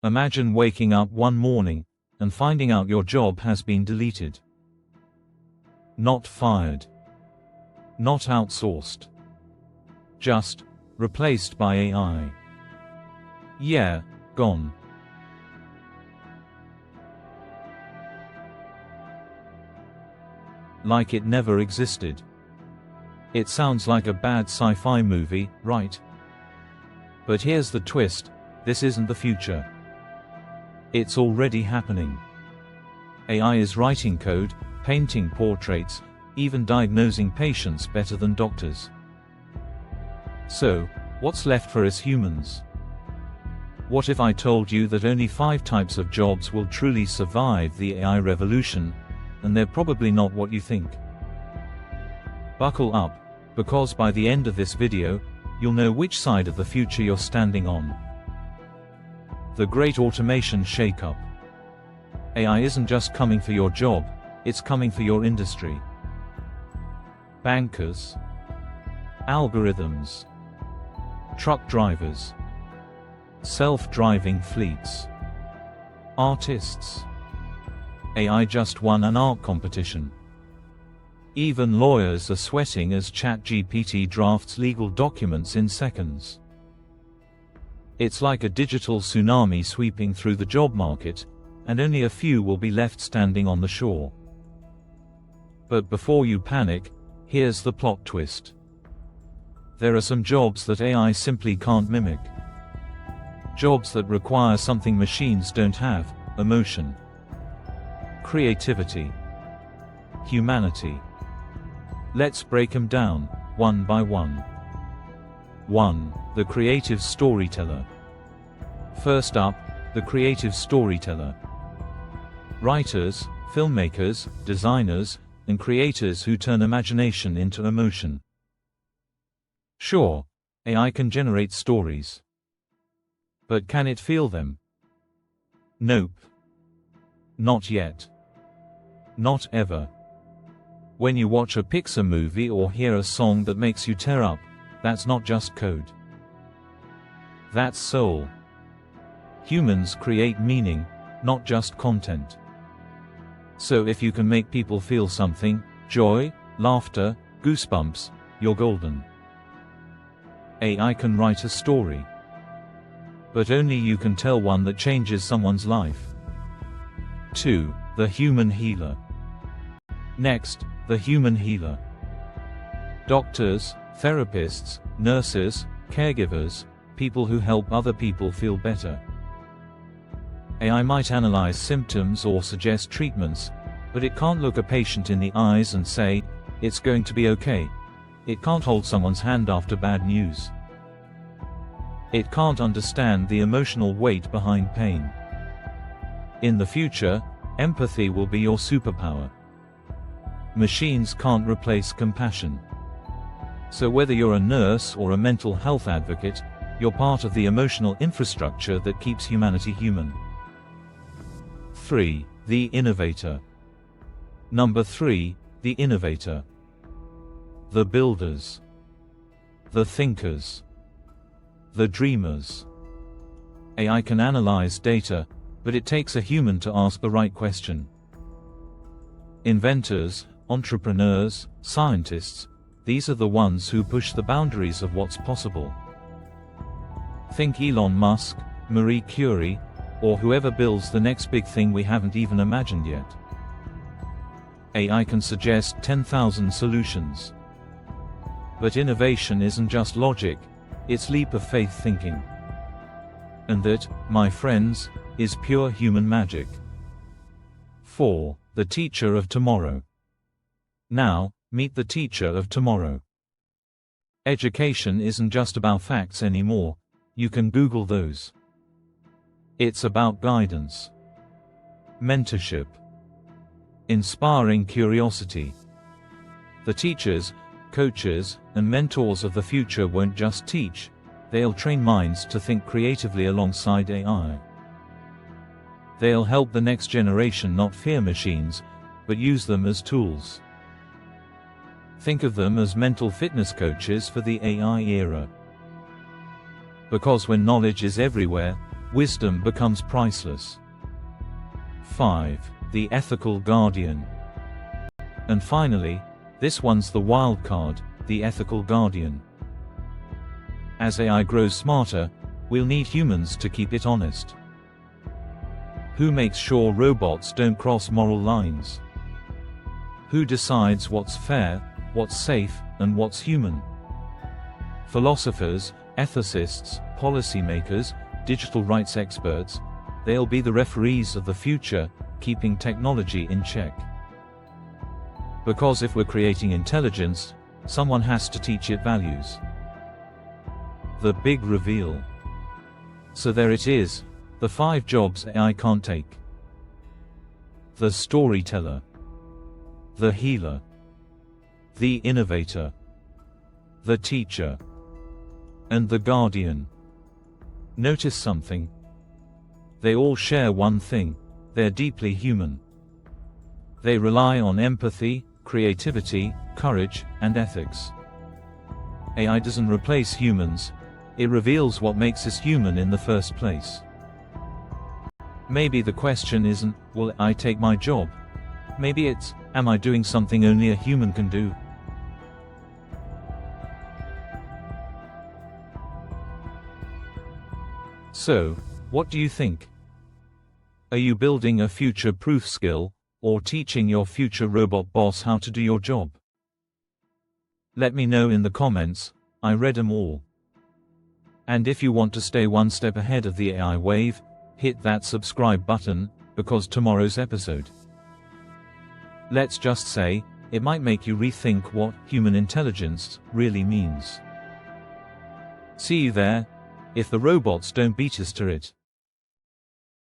Imagine waking up one morning and finding out your job has been deleted. Not fired. Not outsourced. Just replaced by AI. Yeah, gone. Like it never existed. It sounds like a bad sci-fi movie, right? But here's the twist: this isn't the future. It's already happening. AI is writing code, painting portraits, even diagnosing patients better than doctors. So, what's left for us humans? What if I told you that only 5 types of jobs will truly survive the AI revolution, and they're probably not what you think? Buckle up, because by the end of this video, you'll know which side of the future you're standing on. The Great Automation Shakeup. AI isn't just coming for your job, it's coming for your industry. Bankers, algorithms, truck drivers, self-driving fleets, artists. AI just won an art competition. Even lawyers are sweating as ChatGPT drafts legal documents in seconds. It's like a digital tsunami sweeping through the job market, and only a few will be left standing on the shore. But before you panic, here's the plot twist. There are some jobs that AI simply can't mimic. Jobs that require something machines don't have: emotion, creativity, humanity. Let's break them down, one by one. 1. The creative storyteller. First up, the creative storyteller. Writers, filmmakers, designers, and creators who turn imagination into emotion. Sure, AI can generate stories. But can it feel them? Nope. Not yet. Not ever. When you watch a Pixar movie or hear a song that makes you tear up, that's not just code. That's soul. Humans create meaning, not just content. So if you can make people feel something, joy, laughter, goosebumps, you're golden. AI can write a story. But only you can tell one that changes someone's life. 2. The human healer. Next, the human healer. Doctors, therapists, nurses, caregivers, people who help other people feel better. AI might analyze symptoms or suggest treatments, but it can't look a patient in the eyes and say, "It's going to be okay." It can't hold someone's hand after bad news. It can't understand the emotional weight behind pain. In the future, empathy will be your superpower. Machines can't replace compassion. So whether you're a nurse or a mental health advocate, you're part of the emotional infrastructure that keeps humanity human. 3. The innovator. Number 3, the innovator. The builders. The thinkers. The dreamers. AI can analyze data, but it takes a human to ask the right question. Inventors, entrepreneurs, scientists, these are the ones who push the boundaries of what's possible. Think Elon Musk, Marie Curie, or whoever builds the next big thing we haven't even imagined yet. AI can suggest 10,000 solutions. But innovation isn't just logic, it's leap of faith thinking. And that, my friends, is pure human magic. 4. The teacher of tomorrow. Now, meet the teacher of tomorrow. Education isn't just about facts anymore, you can Google those. It's about guidance, mentorship, inspiring curiosity. The teachers, coaches, and mentors of the future won't just teach, they'll train minds to think creatively alongside AI. They'll help the next generation not fear machines, but use them as tools. Think of them as mental fitness coaches for the AI era. Because when knowledge is everywhere, wisdom becomes priceless. 5. The ethical guardian. And finally, this one's the wild card, the ethical guardian. As AI grows smarter, we'll need humans to keep it honest. Who makes sure robots don't cross moral lines? Who decides what's fair, what's safe, and what's human? Philosophers, ethicists, policymakers, digital rights experts, they'll be the referees of the future, keeping technology in check. Because if we're creating intelligence, someone has to teach it values. The big reveal. So there it is, the 5 jobs AI can't take. The storyteller, the healer, the innovator, the teacher, and the guardian. Notice something? They all share one thing: they're deeply human. They rely on empathy, creativity, courage, and ethics. AI doesn't replace humans, it reveals what makes us human in the first place. Maybe the question isn't, will AI take my job? Maybe it's, am I doing something only a human can do? So, what do you think? Are you building a future-proof skill, or teaching your future robot boss how to do your job? Let me know in the comments, I read 'em all. And if you want to stay one step ahead of the AI wave, hit that subscribe button, because tomorrow's episode, let's just say, it might make you rethink what human intelligence really means. See you there, if the robots don't beat us to it.